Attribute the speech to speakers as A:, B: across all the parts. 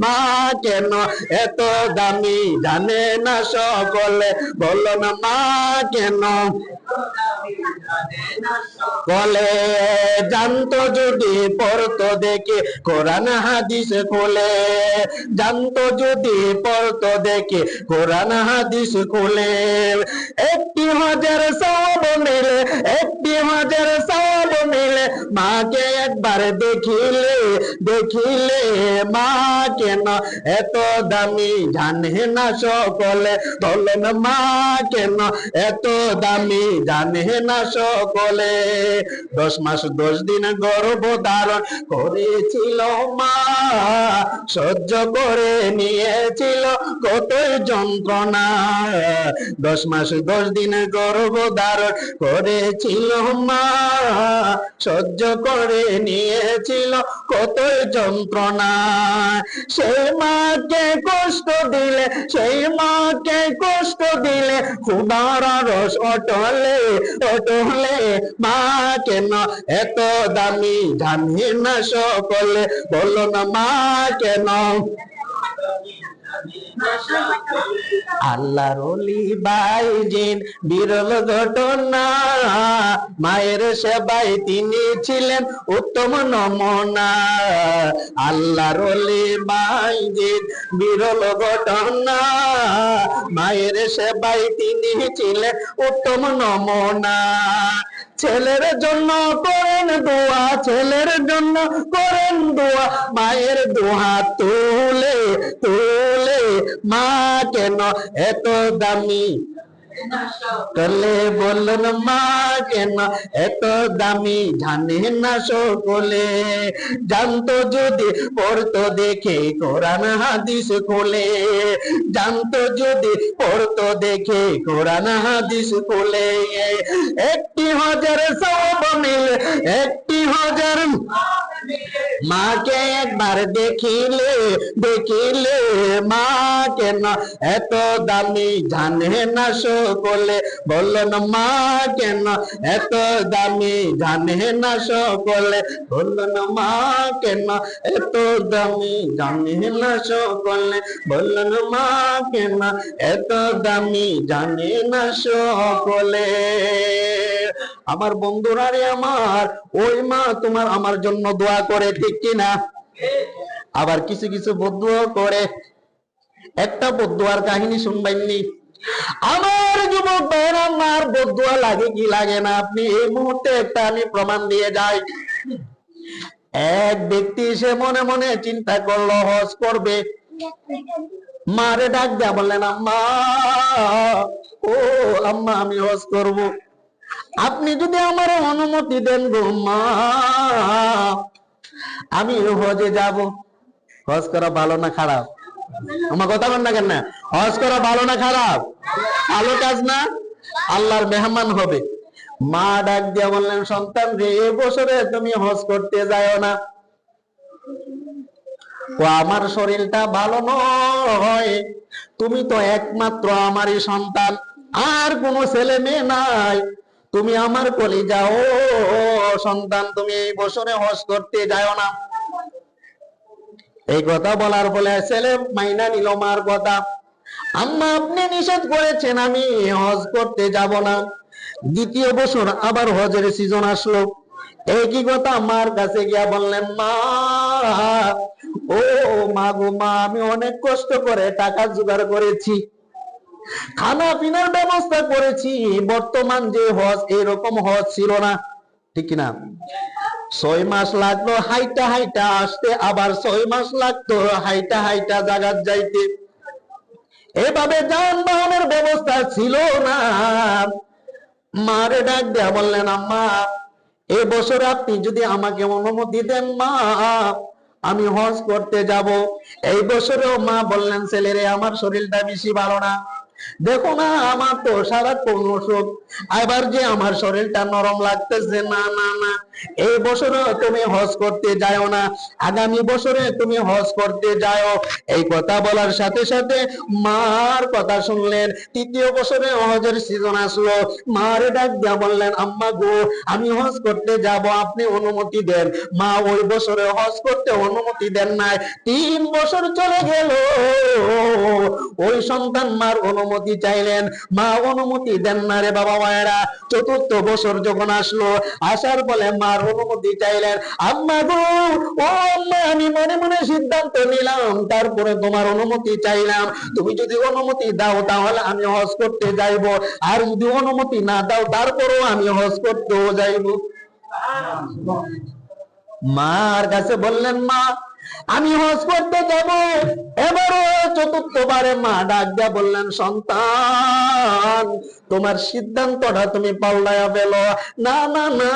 A: মা কেন এত দামি জানে না সকলে, বলো না মা কেন বলে। জানতো যদি পড়তো দেখে কোরআন হাদিস খুলে, জানতো যদি পড়তো দেখে কোরআন হাদিস খুলে, একটি হাজার সওয়াব মিলে, একটি হাজার সওয়াব মিলে, মাকে একবার দেখিলে, দেখিলে মা কেন এত দামি জানে না সকলে, বলেন মা কেন এত দামি জানে না সকলে। 10 মাস 10 দিন গর্ভ ধারণ করেছিল মা, সহ্য করে নিয়েছিল কতই যন্ত্রণা। 10 মাস 10 দিন গর্ভ ধারণ করেছিল মা, সহ্য করে নিয়েছিল কতই যন্ত্রণা। সেই মাকে কষ্ট দিলে, সেই মাকে কষ্ট দিলে ক্ষুধার রস অটলে, অটলে মা কেন এত দামি জানে না সকলে, বলো না মা কেন। আল্লাহর ওলি বাইজিন বিরল ঘটনা, মায়ের সেবায় তিনি ছিলেন উত্তম নমুনা। আল্লাহর ওলি বাইজিন বিরল ঘটনা, মায়ের সেবায় তিনি ছিলেন উত্তম নমুনা। ছেলের জন্য করেন দোয়া, ছেলের জন্য করেন দোয়া, মায়ের দোয়া তুলে তুলে মা কেন এত দামি তলে, বললেন মা কেন এত দামি জানে না সকলে। জানতো যদি পড়তো দেখে কোরআন হাদিস খুলে, জানতো যদি পড়তো দেখে কোরআন হাদিস খুলে, একটি হাজার সওয়াব মিলে, একটি হাজার মাকে একবার দেখিলে, দেখিলে মা কেন এত দামি জানে না সকলে, বললেন মা কেন এত দামি জানে না সকলে, বললেন মা কেন এত দামি জানে না সকলে, বললেন মা কেন এত দামি জানে না সকলে। আমার বন্ধুরা রে আমার, ওই মা তোমার আমার জন্য দোয়া করে, ঠিক কিনা? আবার কিছু কিছু বদুয়া করে। একটা বদুয়ার কাহিনী শুনবেননি? আমার যুবক ভাইরা, আমার বদুয়া লাগে কি লাগে না, আপনি এই মুহূর্তে একটা আমি প্রমাণ দিয়ে যাই। এক ব্যক্তি সে মনে মনে চিন্তা করলো হজ করবে, মারে ডাক দেয়া বললেন আম্মা, ও আম্মা আমি হজ করব, আপনি যদি আমার অনুমতি দেন গো মা, আমি হজে যাব। হজ করা ভালো না খারাপ? আমার কথা বল না কেন? হজ করা ভালো না খারাপ? ভালো কাজ না? আল্লাহর মেহমান হবে। মা ডাক দিয়া বললেন সন্তান রে, এবছরে তুমি হজ করতে যাও না, ও আমার শরীরটা ভালো নয়, তুমি তো একমাত্র আমারই সন্তান, আর কোনো ছেলে মেয়ে নাই, তুমি আমার কলিজা ও সন্তান, তুমি এই বছরে হজ করতে যাও না। এই কথা বলার ফলে ছেলে মাইনা নিল মার কথা। আম্মা আপনি নিষেধ করেছেন, আমি হজ করতে যাব না। দ্বিতীয় বছর আবার হজের সিজন আসলো, একই কথা মার কাছে গিয়া বললেন মা, ও মা গো মা, আমি অনেক কষ্ট করে টাকা জোগাড় করেছি, খানা পিনার ব্যবস্থা করেছি, বর্তমান যে হজ এরকম হজ ছিল না, ঠিক কিনা? 6 মাস লাগলো হাইটা হাইটা আসতে, আবার 6 মাস লাগতো হাইটা হাইটা জায়গা যাইতে, এভাবে যানবাহনের ব্যবস্থা ছিল না। মারে ডাক দেয়া বললেন আম্মা, এই বছর আপনি যদি আমাকে অনুমতি দেন মা, আমি হজ করতে যাব। এই বছরেও মা বললেন ছেলেরে আমার শরীরটা বেশি ভালো না, দেখো না আমার তো সারাক্ষণ অসুখ, এবার যে আমার শরীরটা নরম লাগতেছে, না না না, এই বছরে তুমি হজ করতে যাও না, আগামী বছরে তুমি হজ করতে যাও। এই কথা বলার সাথে সাথে মার কথা শুনলেন। তৃতীয় বছরে হজের সিজন আসলো, মারে ডাক দিয়া বললেন, আম্মা গো আমি হজ করতে যাব, আপনি অনুমতি দেন। মা ওই বছরে হজ করতে অনুমতি দেন নাই। 3 বছর চলে গেল, ওই সন্তান মার অনুমতি চাইলেন, মা অনুমতি দেন না রে বাবা মায়েরা। 4র্থ বছর যখন আসলো, আসার ফলে মার অনুমতি চাইলেন, আম্মা গো ও আম্মা আমি মনে মনে সিদ্ধান্ত নিলাম, তারপরে তোমার অনুমতি চাইলাম, তুমি যদি অনুমতি দাও তাহলে আমি হজ করতে যাইব, আর যদি অনুমতি না দাও তারপরেও আমি হজ করতেও যাইব। মার কাছে বললেন, মা আমি হজ করতে যাব। এবারও 4র্থবারে মা ডাক দিয়া বললেন, সন্তান তোমার সিদ্ধান্তটা তুমি পাল্টায়া ফেলো, না না না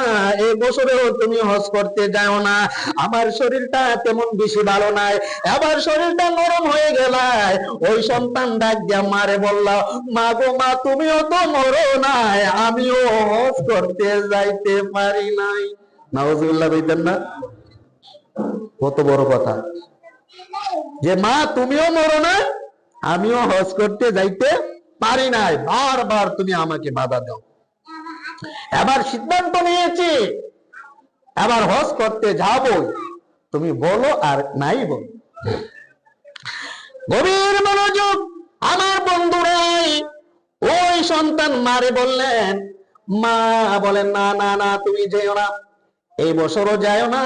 A: এই বছরেও তুমি হজ করতে যাও না, আমার শরীরটা তেমন বেশি ভালো নাই, এবার শরীরটা নরম হয়ে গেলায়। ওই সন্তান ডাক দিয়া মারে বলল, মা গো মা তুমিও তো মরো নাই, আমিও হজ করতে যাইতে পারি নাই। নাউজুবিল্লাহ বলতেন না? কত বড় কথা যে মা তুমিও মরো না, আমিও হজ করতে যাইতে পারি নাই, বারবার তুমি আমাকে বাধা দাও। এবার সিদ্ধান্ত নিয়েছি, এবার হজ করতে যাবো, তুমি বলো আর নাই বলো। গভীর মনোযোগ আমার বন্ধুরাই। ওই সন্তান মারে বললেন, মা বলেন, না না না তুমি যেও না, এই বছরও যাও না,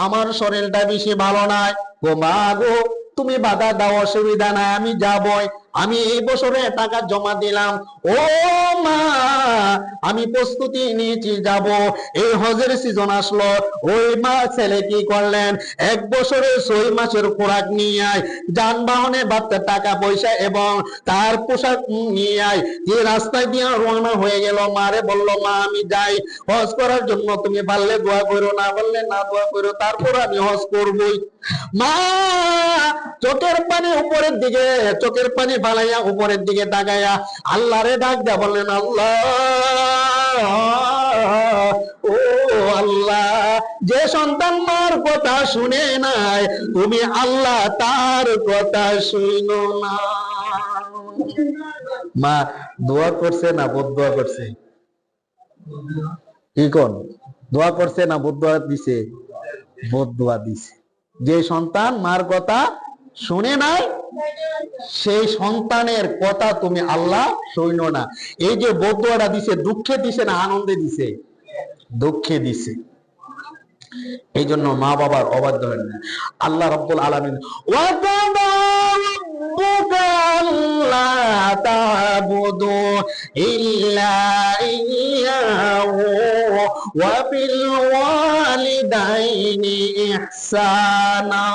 A: আমার শরীরটা বেশি ভালো নাই। গো মা গো তুমি বাধা দাও, অসুবিধা নাই, আমি যাবই, আমি এই বছরে টাকা জমা দিলাম। ও মা আমি প্রস্তুতি নিয়েছি যাব। এই হজের সিজন আসলো, ওই মা ছেলে কি করলেন, 1 বছরে 6 মাসের খোরাক নিয়ে আয়, যানবাহনে বাড়তে টাকা পয়সা এবং তার পোশাক নিয়ে আয়, যে রাস্তায় দিয়ে রওনা হয়ে গেল। মারে বলল, মা আমি যাই হজ করার জন্য, তুমি পারলে দোয়া করো, না বললে না দোয়া করো, তারপর আমি হজ করবই। মা চোখের পানি উপরের দিকে, চোখের পানি ফালাইয়া উপরের দিকে তাকাইয়া আল্লাহরে ডাক দেয়া বললেন, আল্লাহ ও আল্লাহ, যে সন্তান মার কথা শুনে নাই, তুমি আল্লাহ তার কথা শুনো না। মা দোয়া করছে না বদদোয়া করছে? কি কোন দোয়া করছে না বদদোয়া দিছে? বদদোয়া দিছে। যে সন্তান মার কথা শুনে নাই, সেই সন্তানের কথা তুমি আল্লাহ শুনো না। এই যে বদদোয়াটা দিছে, দুঃখে দিছে না আনন্দে দিছে? দুঃখে দিছে। এই জন্য মা বাবার অবাধ্য হয় না। আল্লাহ রাব্বুল আলামিন তা'বুদু ইল্লা ইয়্যাহু ওয়া বিল ওয়ালিদাইনি ইহসানা।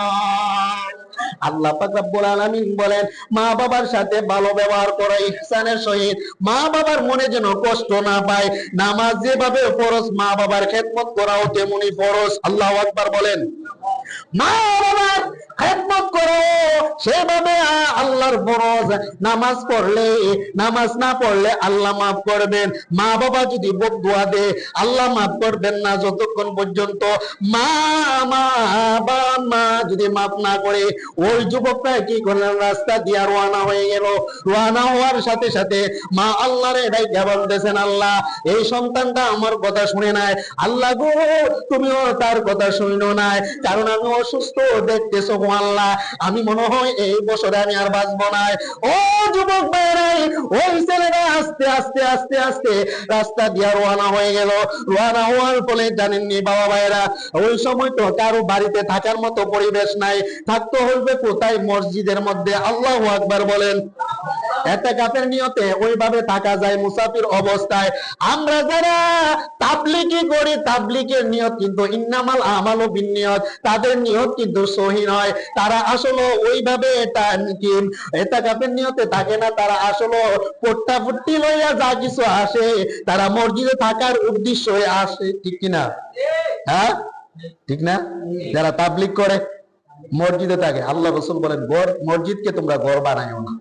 A: আল্লাহ পাক রব্বুল আলামিন বলেন, মা বাবার সাথে ভালো ব্যবহার করো ইহসানের সহিত, মা বাবার মনে যেন কষ্ট না পায়। নামাজ যেভাবে ফরজ, মা বাবার খেদমত করাও তেমনি ফরজ। আল্লাহু আকবার বলেন। মা বাবার খেদমত করো সেভাবে আল্লাহর ফরজ। নামাজ পড়লে, নামাজ না পড়লে আল্লাহ মাফ করবেন। মা বাবা যদি বদদুয়া দেয় আল্লাহ মাফ করবেন না যতক্ষণ পর্যন্ত মা যদি মাফ না করে। ওই যুবকটা কি করলেন, রাস্তা দিয়ে রওনা হয়ে গেল। রওনা হওয়ার সাথে সাথে মা আল্লাহর ডাইকা বলতেছেন, আল্লাহ এই সন্তানটা আমার কথা শুনে নাই, আল্লাহ গো তুমিও তার কথা শুনো নাই, কারণ আমি অসুস্থ দেখতেছো গো আল্লাহ, আমি মনে হয় এই বছরে আমি আর বাঁচবো না। ও যুবক ভাইরাই, ওই ছেলেটা আস্তে আস্তে আস্তে আস্তে রাস্তা দিয়ে রওনা হয়ে গেল। রওনা হওয়ার ফলে জানেননি বাবা ভাইরা, ওই সময় তো কারো বাড়িতে থাকার মতো পরিবেশ নাই, থাকতে হইবে কোথায়? মসজিদের মধ্যে। আল্লাহু আকবার বলেন। ইতিকাফের নিয়তে ওইভাবে থাকা যায় মুসাফির অবস্থায়। আমরা যারা তাবলীগি করি, তাবলীগের নিয়ত কিন্তু ইন্নামাল আমালু বিন্নিয়ত, তাদের নিয়ত কিন্তু সহি নয়। তারা আসলে ওইভাবে ইতিকাফের নিয়তে থাকে না, তারা আসলে পট্টা ফুট্টি লইয়া যা কিছু আসে, তারা মসজিদে থাকার উদ্দেশ্যে আসে। ঠিক কিনা? হ্যাঁ ঠিক না? যারা তাবলীগ করে মসজিদে থাকে, আল্লাহ রাসূল বলেন মসজিদকে তোমরা ঘর বানাইও না।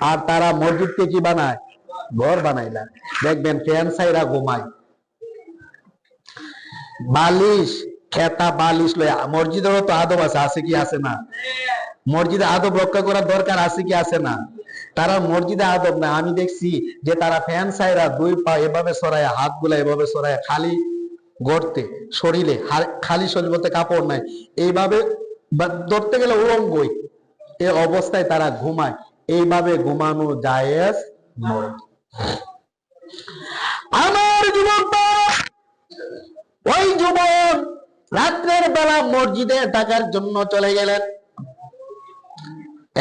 A: আর তারা মসজিদকে কি বানায়? ঘর বানায় না। দেখবেন ফ্যান ছাইরা ঘুমায়, বালিশ খেতা বালিশ লয়। মসজিদেরও তো আদব আছে, আছে কি আছে না? মসজিদে আদব রক্ষা করার দরকার আছে কি আছে না? তারা মসজিদে আদব না। আমি দেখছি যে তারা ফ্যান ছাইরা দুই পা এভাবে সরায়, হাত গুলা এভাবে সরায়, খালি গড়তে শরীরে, খালি শরীর বলতে কাপড় নাই, এইভাবে ধরতে গেলে উলঙ্গই, এই অবস্থায় তারা ঘুমায়। এইভাবে ঘুমানো জায়েজ নয়। আমার যুবক, ওই যুবক রাত্রের বেলা মসজিদে থাকার জন্য চলে গেলেন।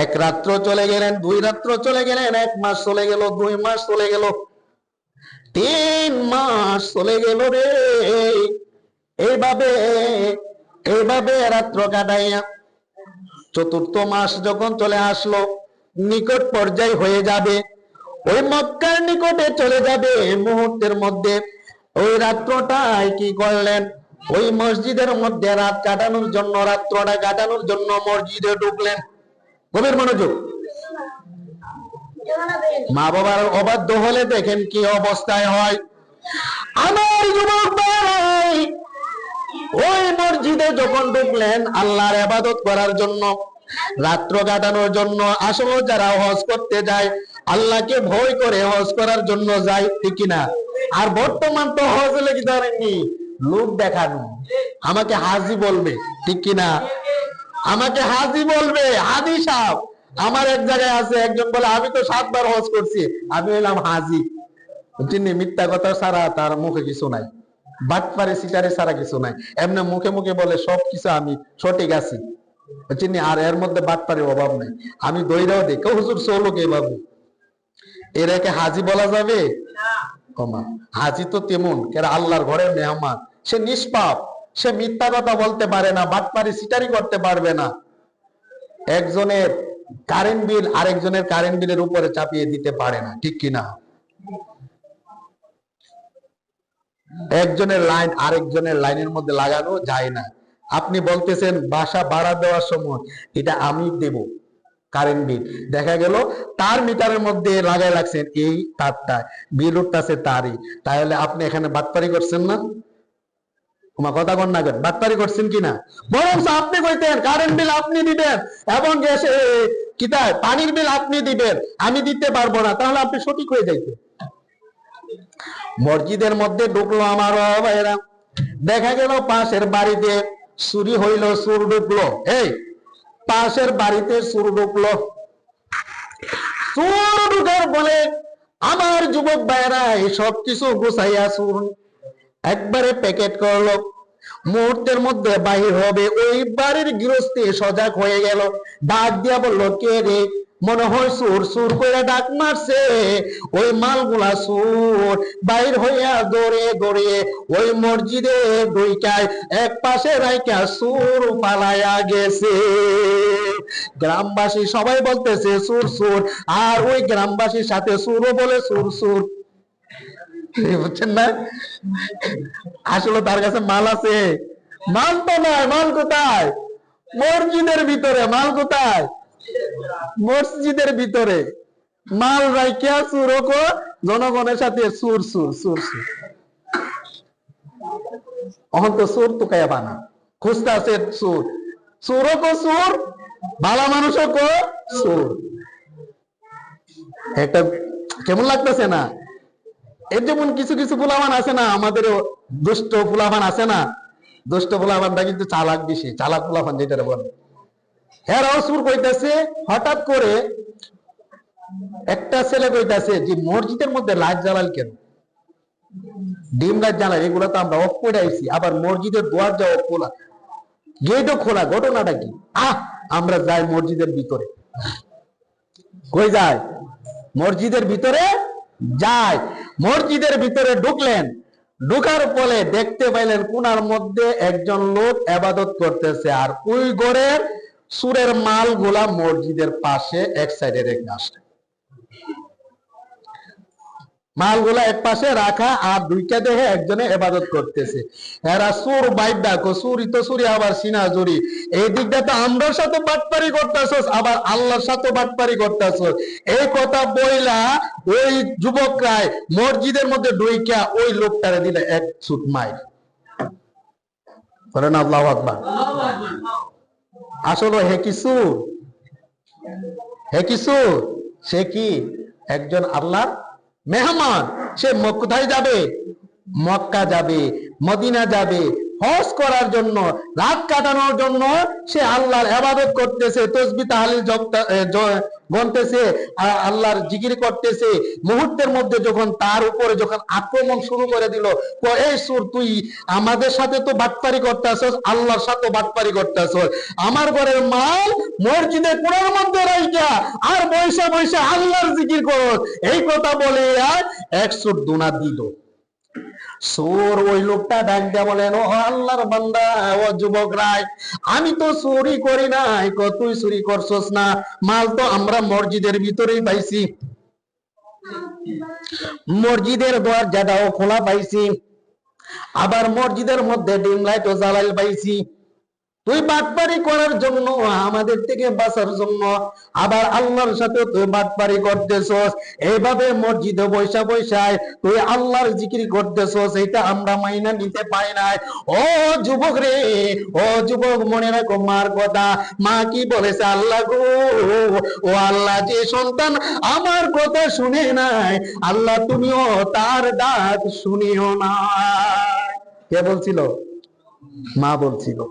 A: এক রাত্র চলে গেলেন, 2 রাত্র চলে গেলেন, 1 মাস চলে গেল, 2 মাস চলে গেল, 3 মাস চলে গেল রে। এইভাবে এইভাবে রাত্র কাটাইয়া 4র্থ মাস যখন চলে আসলো, নিকট পর্যায় হয়ে যাবে, ওই মক্কার নিকটে চলে যাবে, মুহূর্তের মধ্যে ওই রাত্রটাই কি করলেন? ওই মসজিদের মধ্যে রাত কাটানোর জন্য, রাত্রটা কাটানোর জন্য মসজিদে ঢুকলেন। গভীর মনোযোগ। মা বাবার অবাধ্য হলে দেখেন কি অবস্থায় হয়। আমার যুবক ভাই ওই মসজিদে যখন ঢুকলেন আল্লাহর ইবাদত করার জন্য, রাত্র কাটানোর জন্য, আসলে যারা হজ করতে যায় আল্লাহকে ভয় করে হজ করার জন্য যায়, ঠিক না? আর বর্তমান তো হজ হলে কি ধরেননি, লোক দেখানো, আমাকে হাজি বলবে, ঠিক কিনা? আমাকে হাজি বলবে, হাজি সাহেব। আমার এক জায়গায় আছে, একজন বলে আমি তো 7 বার হজ করছি, আমি হইলাম হাজি। তিনি মিথ্যা কথা ছাড়া তার মুখে কিছু নাই, বাটপারে সিটারে ছাড়া কিছু নাই। এমনি মুখে মুখে বলে সবকিছু আমি সঠিক আছি, চিনি, আর এর মধ্যে বাটপারের অভাব নাই। আমি দইরাও দিই, কেউ হুজুর চলুক এভাবে, এরাকে হাজি বলা যাবে? হাজি তো তেমন কেন আল্লাহর ঘরের মেহমান, সে নিষ্পাপ, সে মিথ্যা কথা বলতে পারে না, বাটপারি সিটারি করতে পারবে না। একজনের কারেন্ট বিল আরেকজনের কারেন্ট বিলের উপরে চাপিয়ে দিতে পারে না, ঠিক কিনা? একজনের লাইন আরেকজনের লাইনের মধ্যে লাগানো যায় না। আপনি বলতেছেন বাসা ভাড়া দেওয়ার সময় এটা আমি দেব কারেন্ট বিল, দেখা গেল তার মিটারের মধ্যে লাগাই রাখছেন এই তারটা, বিল উঠতেছে তারই, তাহলে আপনি এখানে বাটপারি করছেন না? তোমার কথা কন না, বাটপারি করছেন কিনা? বরং আপনি কইতেন কারেন্ট বিল আপনি দিবেন এবং কিতায় পানির বিল আপনি দিবেন, আমি দিতে পারবো না, তাহলে আপনি সঠিক হয়ে যাইতেন। মসজিদের মধ্যে ঢুকলো আমার ভাইরা, দেখা গেল পাশের বাড়িতে চুরি হইল, চুর ঢুকলো, এই পাশের বাড়িতে চুর ঢুকলো, চুর ঢুকার বলে আমার যুবক ভাইরা সব কিছু গুছাইয়া চুর একবারে প্যাকেট করলো, মুহূর্তের মধ্যে বাহির হবে। ওই বাড়ির গৃহস্থী সজাগ হয়ে গেল, ডাক দিয়া বললো কে রে? মনে হয় চোর, চোর করে ডাক মারছে, ওই মালগুলা চোর। বাইর হইয়া দৌড়ে দৌড়ে ওই মসজিদে ঢুকায় এক পাশে রাইকা চোর পালাইয়া গেছে। গ্রামবাসী সবাই বলতেছে চোর চোর, আর ওই গ্রামবাসীর সাথে চোরও বলে চোর চোর, বুঝছেন না? আসলে তার কাছে মাল আছে, মাল তো নয়। মাল কোথায়? মসজিদের ভিতরে। মাল কোথায়? মসজিদের ভিতরে। মাল রাইকিয়া চুরক জনগণের সাথে সুর সুর সুর সুর, অহন তো সুর তো কায়া বানা খুঁজতে আছে সুর, সুরক সুর, ভালো মানুষও কো সুর। একটা কেমন লাগতেছে না? এর যেমন কিছু কিছু ফুলাবান আছে না, আমাদের দুষ্ট ফুলাবান আছে না, দুষ্ট ফুলাবানটা কিন্তু চালাক বেশি, চালাক ফুলাবান যেটা বলে, এরাও সুর কইতাছে। হঠাৎ করে একটা ছেলে কইতাছে যে মসজিদের মধ্যে লাইট জ্বালাল কেন? ডিম লাইট জ্বালায়, এগুলো তো আমরা অফ করে আইছি, আবার মসজিদের দুয়ার যাওয়া খোলা, গেটও খোলা, ঘটনাটা কি? আমরা যাই মসজিদের ভিতরে। কই যায়? মসজিদের ভিতরে যায়। মসজিদের ভিতরে ঢুকলেন, ঢুকার পরে দেখতে পাইলেন কোনার মধ্যে একজন লোক ইবাদত করতেছে, আর ওই ঘরের সুরের মাল গুলা মসজিদের পাশে এক সাইডে রেখে আসে। মালগুলা এক পাশে রাখা, আর দুইটা দেহে একজনে ইবাদত করতেছে। এরা সুর বাইর ডাকো, সুরি তো সুরি আবার সিনা জুরি। এই দিকটা তো আমরার সাথে বাটপারি করতেছস, আবার আল্লাহর সাথে বাটপারি করতেছস। এই কথা বইলা ওই যুবকরাই মসজিদের মধ্যে ঢুইকা ওই লোকটারে দিলে এক ছুট মাইর। করেন আল্লাহু আকবার। আসলে হে কিছু, হে কিছু, সে কি একজন আল্লাহর মেহমান। সে কোথায় যাবে? মক্কা যাবে, মদিনা যাবে হজ করার জন্য, রাত কাটানোর জন্য। সে আল্লাহর ইবাদত করতেছে, তাসবিহ তাহলিল গণতেছে, আল্লাহর জিকির করতেছে। মুহূর্তের মধ্যে যখন তার উপরে যখন আক্রমণ শুরু করে দিল, এই সুর তুই আমাদের সাথে তো বাটপারি করতেছস, আল্লাহর সাথে বাটপারি করতেছস। আমার ঘরের মাল মসজিদে কোণার মধ্যে রাইখা আর বৈশা বৈশা আল্লাহর জিকির করস, এই কথা বলে আর এক সুর দুনা দিল। সুর ওই লোকটা ডাক দেয়া বলেন, ও আল্লাহর বান্দা, ও যুবক রায়, আমি তো চুরি করি নাই। তুই চুরি করছস না, মাল তো আমরা মসজিদের ভিতরেই পাইছি, মসজিদের দরজাটাও খোলা পাইছি, আবার মসজিদের মধ্যে ডিম লাইটও জ্বালাইল পাইছি। তুই বাটপারি করার জন্য, আমাদের থেকে বাঁচার জন্য আবার আল্লাহর সাথে তুই বাটপারি করতেছস। এইভাবে মসজিদে বৈশা বৈশায় তুই আল্লাহর জিকির করতেছস, এটা আমরা মাইনা নিতে পাই নাই। ও যুবক রে, ও যুবক, মনে রাখো মার কথা। মা কি বলেছে? আল্লাহ গো, ও আল্লাহ, যে সন্তান আমার কথা শুনে নাই, আল্লাহ তুমিও তার ডাক শুনিও না। কে বলছিল? মা বলছিল।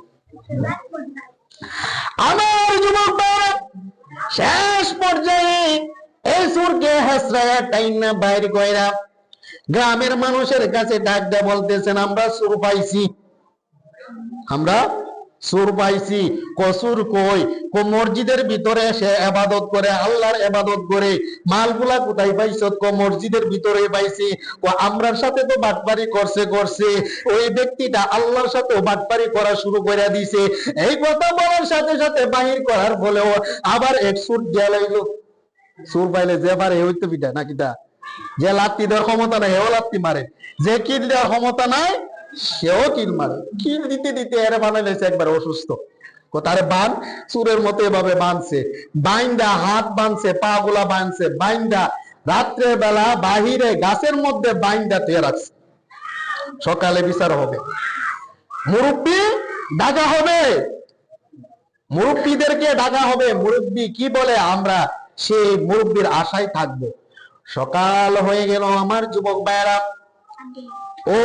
A: আমার যুবক শেষ পর্যায়ে এই সুরকে হেসরায়া টাইনা বাইর কইরা গ্রামের মানুষের কাছে ডাক দেয়া বলতেছেন, আমরা সুর পাইছি, আমরা সুর পাইছি। কসুর কই? মসজিদের ভিতরে এসে ইবাদত করে, আল্লাহর ইবাদত করে। মালগুলা কোথায় পাইছো? মসজিদের ভিতরে পাইছি। আমরার সাথে তো বাটপারি করছে। ওই ব্যক্তিটা আল্লাহর সাথে বাটপারি করা শুরু করে দিছে। এই কথা বলার সাথে সাথে বাহির করার ফলেও আবার এক সুর দেয়া লাগলো। সুর পাইলে যে পারে ওই তো পিঠা নাকি তা, যে লাত্তি দেওয়ার ক্ষমতা নাই হেও লাত্তি মারে, যে কিল দেওয়ার ক্ষমতা নাই সেও কিল মারে। কিল দিতে দিতে এর বানাইছে একবার অসুস্থ। তারে বান চুরের মতো এভাবে বানছে, বাইন্দা হাত বানছে, পা গুলা বানছে, বাইন্দা রাত্রে বেলা বাহিরে গাছের মধ্যে বাইন্দা তুই রাখছে। সকালে বিচার হবে, মুরব্বী ডাকা হবে, মুরব্বীদেরকে ডাকা হবে। মুরব্বী কি বলে আমরা সেই মুরব্বীর আশায় থাকবো। সকাল হয়ে গেল আমার যুবক ভাইয়েরা, ও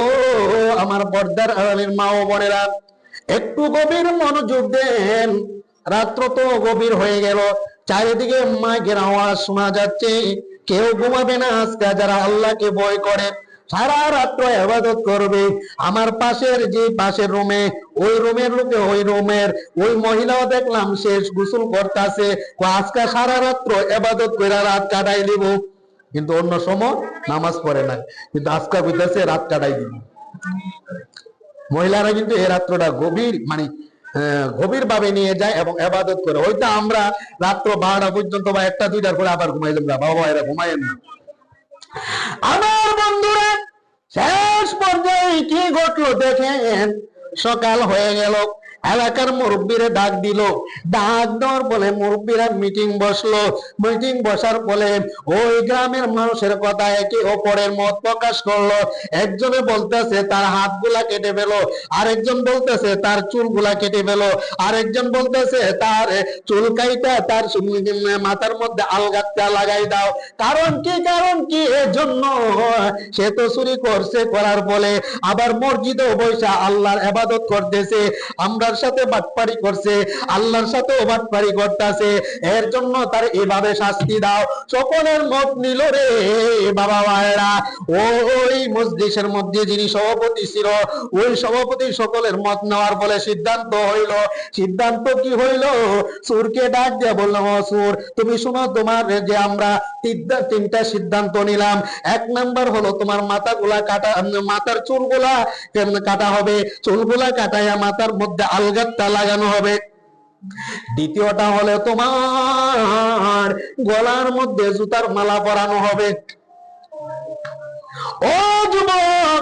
A: আমার পর্দার আড়ালের মা ও বোনেরা, একটু গভীর মনোযোগ দেন। রাত্র তো গভীর হয়ে গেল, চারিদিকে মাইকের আওয়াজ শোনা যাচ্ছে। কেউ ঘুমাবে না আজকে, যারা আল্লাহকে ভয় করে সারা রাত্র ইবাদত করবে। আমার পাশের যে পাশের রুমে, ওই রুমের লোকে, ওই রুমের ওই মহিলাও দেখলাম শেষ গোসল করতেছে। আজকে সারা রাত্র ইবাদত করে রাত কাটাই দিব, কিন্তু অন্য সময় নামাজ পড়ে না, কিন্তু আজকে কইতাছে রাত কাটাই দিব। মহিলারা কিন্তু এই রাত্রটা গভীর মানে গভীর ভাবে নিয়ে যায় এবং ইবাদত করে। হয়তো আমরা রাত্র 12টা পর্যন্ত বা 1টা 2টার পরে আবার ঘুমাইলাম না, বাবা এরা ঘুমায়েন না। আমার বন্ধুরা, শেষ পর্যায়ে কি ঘটলো দেখেন, সকাল হয়ে গেল, এলাকার মুরব্বীরা ডাক দিল। ডাক দেওয়ার ফলে মুরব্বীরা মিটিং বসলো। মিটিং বসার ফলে ওই গ্রামের মানুষের কথা একে অপরের মত প্রকাশ করলো। একজনে বলতেছে তার হাতগুলা কেটে ফেলো, আরেকজন বলতেছে তার চুলগুলা কেটে ফেলো, আরেকজন বলতেছে তার চুল কাইটা তার মাথার মধ্যে আলগাতটা লাগাই দাও। কারণ কি? কারণ কি? এজন্য সে তো চুরি করছে, করার ফলে আবার মসজিদে বৈশা আল্লাহর ইবাদত করতেছে, আমরার সাথে বাটপারি করছে, আল্লাহর সাথে বাটপারি করতেছে। এর জন্য তার এভাবে শাস্তি দাও। সকলের মত নিল রে বাবা ভাইরা। ওই মজলিসের মধ্যে যিনি সভাপতি ছিল, ওই সভাপতি সকলের মত নেওয়ার ফলে সিদ্ধান্ত হইল। সিদ্ধান্ত কি হইল? সুরকে ডাক দিয়ে বললাম, ও সুর, তুমি শুনো, তোমার যে আমরা 3টা সিদ্ধান্ত নিলাম। 1 নাম্বার হলো তোমার মাথাগুলা কাটা, মাথার চুলগুলা কাটা হবে, চুলগুলা কাটাইয়া মাথার মধ্যে আলগাতটা লাগানো হবে। দ্বিতীয়টা হলে তোমার গলার মধ্যে জুতার মালা পরানো হবে। ও যুবক,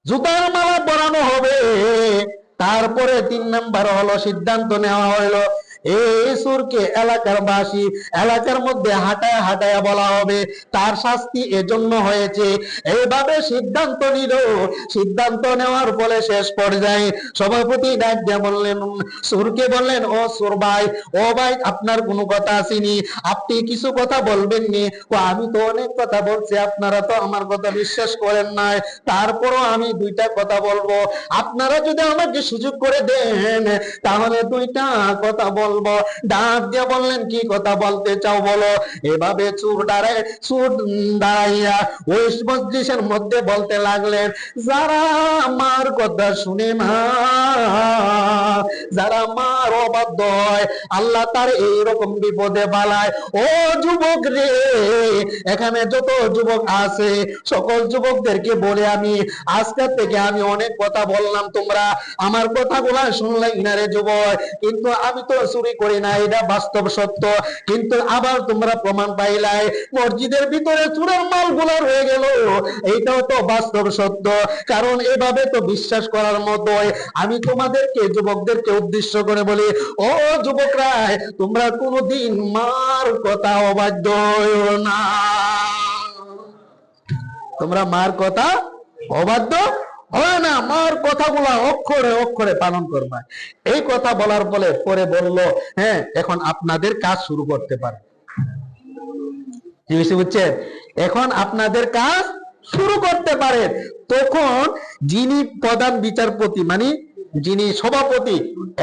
A: জুতার মালা পরানো হবে। তারপরে 3 নাম্বার হলো সিদ্ধান্ত নেওয়া হলো এই সুরকে এলাকার বাসী এলাকার মধ্যে হাঁটায় হাঁটায় বলা হবে তার শাস্তি এজন্য হয়েছে। এইভাবে সিদ্ধান্ত নিল। সিদ্ধান্ত নেওয়ার ফলে শেষ পর্যায়ে সভাপতি ডাক দিয়ে বললেন, সুরকে বললেন, ও সুর ভাই, ও ভাই, আপনার কোনো কথা আসেনি, আপনি কিছু কথা বলবেন নি? আমি তো অনেক কথা বলছি, আপনারা তো আমার কথা বিশ্বাস করেন নাই, তারপরও আমি 2টা কথা বলবো। আপনারা যদি আমাকে সুযোগ করে দেন তাহলে 2টা কথা বলবো। ডাক দিয়ে বললেন, কি কথা বলতে চাও বলো। এভাবে চুর দাঁড়াইয়া ওই মজলিসের মধ্যে বলতে লাগলেন, যারা আমার কথা শুনে না, যারা মার অবাধ্য হয়, আল্লাহ তার এইরকম বিপদে বালায়। ও যুবক রে, এখানে যত যুবক আছে সকল যুবকদেরকে বলে আমি আজকের থেকে আমি অনেক কথা বললাম, তোমরা আমার কথাগুলা শুনলেই না রে যুবক, কিন্তু আমি তো চুরি করি না, এটা বাস্তব সত্য। কিন্তু আবার তোমরা প্রমাণ পাইলাই মসজিদের ভিতরে চুরের মালগুলা রয়ে গেল, এইটাও তো বাস্তব সত্য। কারণ এভাবে তো বিশ্বাস করার মতোই। আমি তোমাদেরকে যুবকদেরকে উদ্দেশ্য করে বলি, ও যুবকরা, তোমরা কোনোদিন মার কথা অবাধ্য হইও না। তোমরা মার কথা অবাধ্য হয় না, মার কথাগুলা অক্ষরে অক্ষরে পালন করবা। এই কথা বলার ফলে পরে বলল, হ্যাঁ, এখন আপনাদের কাজ শুরু করতে পারে। বুঝছেন? এখন আপনাদের কাজ শুরু করতে পারেন। তখন যিনি প্রধান বিচারপতি, মানে যিনি সভাপতি,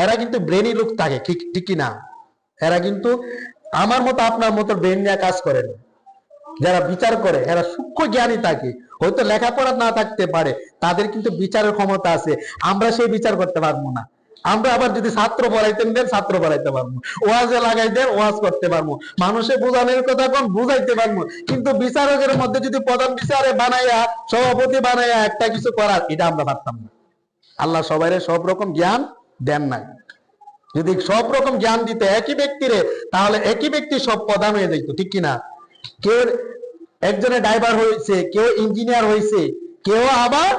A: এরা কিন্তু ব্রেনি লোক থাকে, ঠিক না? এরা কিন্তু আমার মতো আপনার মতো ব্রেন নিয়ে কাজ করে না। যারা বিচার করে এরা সূক্ষ্ম জ্ঞানী থাকে, হয়তো লেখাপড়া না থাকতে পারে, তাদের কিন্তু বিচারের ক্ষমতা আছে। আমরা সেই বিচার করতে পারবো না। আমরা আবার যদি ছাত্র পড়াইতেন দেন, ছাত্র পড়াইতে পারবো, ওয়াজে লাগাই দেন, ওয়াজ করতে পারবো, মানুষের বোঝানোর কথা কম বুঝাইতে পারবো। কিন্তু বিচারকের মধ্যে যদি প্রধান বিচারে বানাইয়া, সভাপতি বানাইয়া একটা কিছু করার, এটা আমরা পারতাম না। আল্লাহ সবাই সব রকম জ্ঞান দেন নাই। যদি সব রকম জ্ঞান দিতে একই ব্যক্তিরে, তাহলে একই ব্যক্তি সব প্রধান হয়ে যেত, ঠিক কিনা? কেউ একজনে ড্রাইভার হয়েছে, কেউ ইঞ্জিনিয়ার হয়েছে, কেউ আবার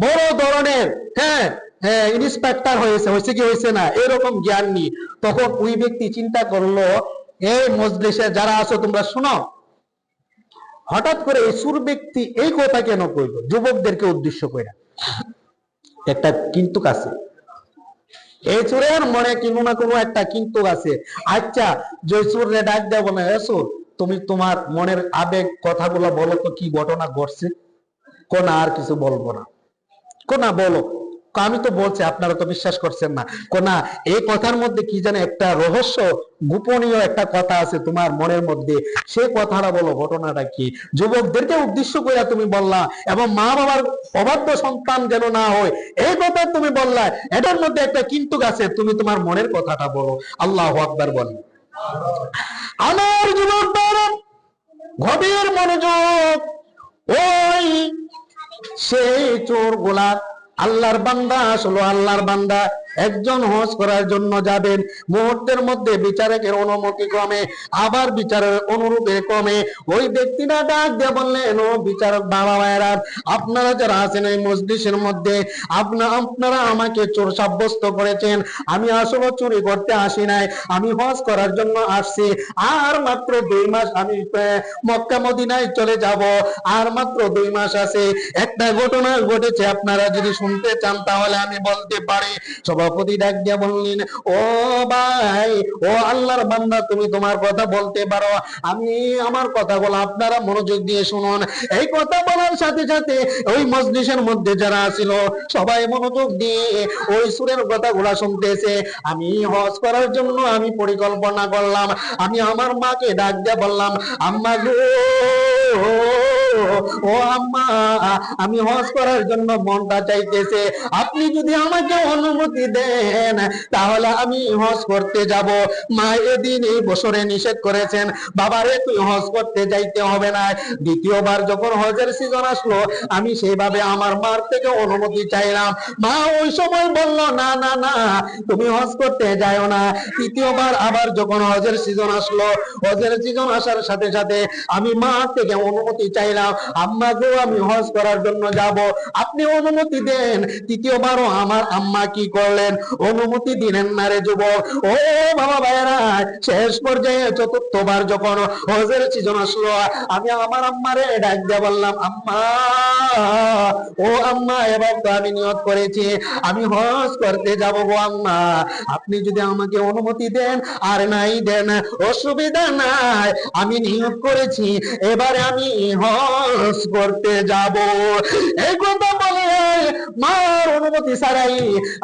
A: বড় ধরনের ইন্সপেক্টর হয়েছে কি হয়েছে না, এরকম জ্ঞান নি। তখন ওই ব্যক্তি চিন্তা করলো, এই মজলিসে যারা আছো তোমরা শোনো, হঠাৎ করে এই সুর ব্যক্তি এই কথা কেন কইল যুবকদেরকে উদ্দেশ্য করে? একটা কিন্তু আছে, এই চোরের মনে কোনো না কোনো একটা কিন্তু আছে। আচ্ছা, যে চোরে ডাক দেবো না, এসো তুমি তোমার মনের আবেগ কথাগুলো বলো তো, কি ঘটনা ঘটছে? কোন আর কিছু বলবো না, কোনা বলো। আমি তো বলছি, আপনারা তো বিশ্বাস করছেন না। কোনা এই কথার মধ্যে কি জানে একটা রহস্য, গোপনীয় একটা কথা আছে তোমার মনের মধ্যে, সেই কথাটা বলো, ঘটনাটা কি? যুবকদেরকে উদ্দেশ্য করে তুমি বললা, এবং মা বাবার অবাধ্য সন্তান যেন না হয় এই কথা তুমি বললা, এটার মধ্যে একটা কিন্তু আছে, তুমি তোমার মনের কথাটা বলো। আল্লাহু আকবার বলেন। আমার যুবক বাবা, গভীর মনোযোগ। ওই সেই চোর গোলা আল্লাহর বান্দা, আসলে আল্লাহর বান্দা একজন হজ করার জন্য যাবেন, মুহূর্তের মধ্যে বিচারকের অনুমতি ক্রমে, আবার বিচারের অনুরূপে ক্রমে ওই ব্যক্তিরা ডাক দিয়ে বললেন, ও বিচারক বাবা ভাইরা, আপনারা যারা আছেন এই মজলিসের মধ্যে, আপনারা আমাকে চোর সাব্যস্ত করেছেন। আমি আসলে চুরি করতে আসি নাই, আমি হজ করার জন্য আসছি। আর মাত্র 2 মাস আমি মক্কা মদিনায় চলে যাব, আর মাত্র 2 মাস আছে। একটা ঘটনা ঘটেছে, আপনারা যদি শুনতে চান তাহলে আমি বলতে পারি। সভাপতি ডাক দিয়ে বললেন, ও ভাই, ও আল্লাহর বান্দা, তুমি তোমার কথা বলতে পারো, আমি আমার কথাগুলো আপনারা মনোযোগ দিয়ে শুনুন। এই কথা বলার সাথে সাথে ওই মজলিসের মধ্যে যারা ছিল সবাই মনোযোগ দিয়ে ওই সুরের কথাগুলা শুনতেছে। আমি হজ করার জন্য আমি পরিকল্পনা করলাম, আমি আমার মাকে ডাক দিয়ে বললাম, আম্মা গো, ও আম্মা, আমি হজ করার জন্য মনটা চাইতেছে, আপনি যদি আমাকে অনুমতি দেন তাহলে আমি হজ করতে যাব। মা এদিন এই বছরে নিষেধ করেছেন, বাবারে তুই হজ করতে যাইতে হবে না। দ্বিতীয়বার যখন হজের সিজন আসলো, আমি সেইভাবে আমার মার থেকে অনুমতি চাইলাম, মা ওই সময় বলল, না না না, তুমি হজ করতে যাও না। তৃতীয়বার আবার যখন হজের সিজন আসলো, হজের সিজন আসার সাথে সাথে আমি মা থেকে অনুমতি চাইলাম, আম্মা গো আমি হজ করার জন্য যাব, আপনি অনুমতি দেন। তৃতীয়বারও আমার আম্মা কি করলেন, অনুমতি দিলেন না রে যুবক। ও বাবা ভাইরা, শেষ পর্যায়ে চতুর্থবার যখন হজের সিজন আসলো, আমি আমার আম্মারে ডাক দিয়ে বললাম, আম্মা ও আম্মা, এবার তো আমি নিয়ত করেছি আমি হজ করতে যাব গো আম্মা, আপনি যদি আমাকে অনুমতি দেন আর নাই দেন অসুবিধা নাই, আমি নিয়ত করেছি এবারে আমি হজ করতে যাব। এই কথা বলে মার অনুমতি ছাড়াই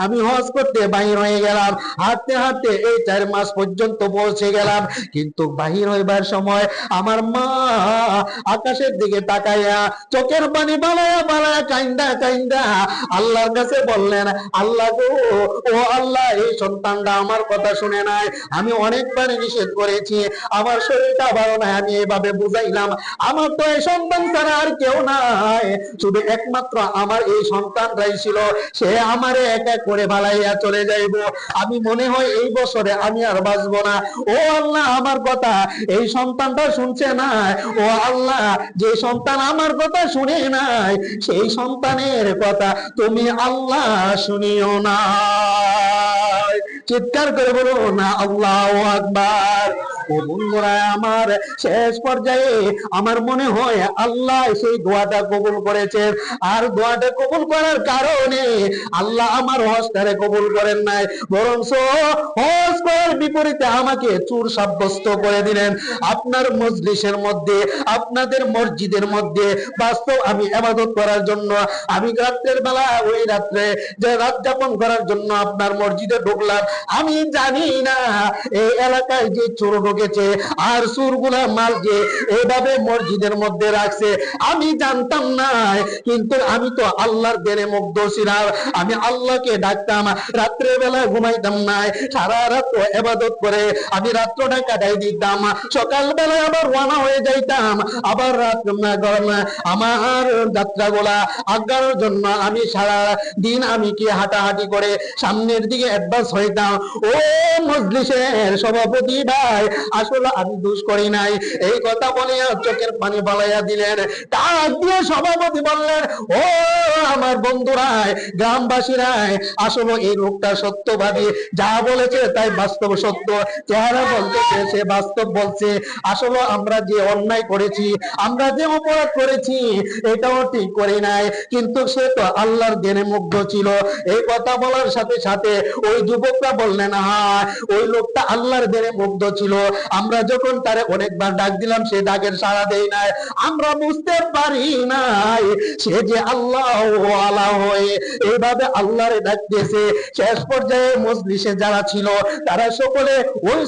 A: আমি হজ করতে বাহির হয়ে গেলাম। হাঁটতে হাঁটতে এই 4 মাস পর্যন্ত পৌঁছে গেলাম, কিন্তু বাহির হইবার সময় আমার মা আকাশের দিকে তাকাইয়া চোখের পানি বালায়া বালায়া কাইন্দা কাইন্দা আল্লাহর কাছে বললেন, আল্লাহ গো, ও আল্লাহ, এই সন্তানটা আমার কথা শুনে নাই, আমি অনেকবার নিষেধ করেছি, আমার শরীরটা ভালো নাই, আমি এইভাবে বুঝাইলাম, আমার তো এই সন্তান ছাড়া আর কেউ নাই, শুধু একমাত্র আমার এই সন্তানটাই ছিল, সে আমারে এক এক করে ভালাইয়া চলে যাইব, আমি মনে হয় এই বছরে আমি আর বাঁচবো না। ও আল্লাহ, আমার কথা এই সন্তানটা শুনছে না, ও আল্লাহ, যে সন্তান আমার কথা শুনে নাই সেই সন্তানের কথা তুমি আল্লাহ শুনিও না। চিৎকার করে বলো না আল্লাহু আকবার। ও বন্ধুরা আমার, শেষ পর্যায়ে আমার মনে হয় আল্লাহ সেই দোয়াটা কবুল করেছেন, আর দোয়াটা কবুল করার কারণে আল্লাহ আমার হজটারে কবুল করেন নাই, বরং হজ করার বিপরীতে আমাকে চোর সাব্যস্ত করে দিলেন। আপনার মজলিসের মধ্যে, আপনাদের মসজিদের মধ্যে বাস্তব আমি ইবাদত করার জন্য, আমি রাত্রের বেলা ওই রাত্রে যে রাত যাপন করার জন্য আপনার মসজিদে ঢুকলাম, আমি জানি না এই এলাকায় যে চোর ঢুকেছে আর চোরগুলা মাল যে এইভাবে মসজিদের মধ্যে রাখছে আমি জানতাম না, কিন্তু আমি তো আল্লাহর দেনে মুগ্ধ ছিলাম, আমি আল্লাহকে ডাকতাম, রাত্রের বেলা ঘুমাইতাম না, সারা রাত ইবাদত করে আমি রাত্রটা কাটাই দিতাম, সকালবেলা আবার রওনা হয়ে যাইতাম, আবার রাত আমার যাত্রাগুলা আগানোর জন্য আমি সারা দিন আমি কি হাঁটাহাঁটি করে সামনের দিকে অ্যাডভান্স হইতাম। ও মজলিসের সভাপতি ভাই, আসলে আমি দোষ করি নাই, এই কথা বলে চোখের পানি বালাইয়া দিলেন। ডাক দিয়ে সভাপতি বললেন, ও আমার বন্ধুরাই, গ্রামবাসীরাই, আসলে এই লোকটা সত্যবাদী, যা বলেছে তাই বাস্তব সত্য, চেহারা বলতেছে সে বাস্তব বলছে, আসলে আমরা যে অন্যায় করেছি, আমরা যে অপরাধ করেছি এটাও ঠিক করি নাই, কিন্তু সে তো আল্লাহর জ্ঞানে মুগ্ধ ছিল। এই কথা বলার সাথে সাথে ওই যুবকরা বললেন, হ্যাঁ ওই লোকটা আল্লাহর জ্ঞানে মুগ্ধ ছিল, আমরা যখন তারে অনেকবার ডাক দিলাম সে ডাকের সাড়া দেয় নাই, আমরা বুঝতে পারি নাই সে যে আল্লাহ ওয়ালা হয়ে এইভাবে আল্লাহরে ডাকতেছে। শেষ পর্যায়ে মজলিসে যারা ছিল তারা সকলে ওই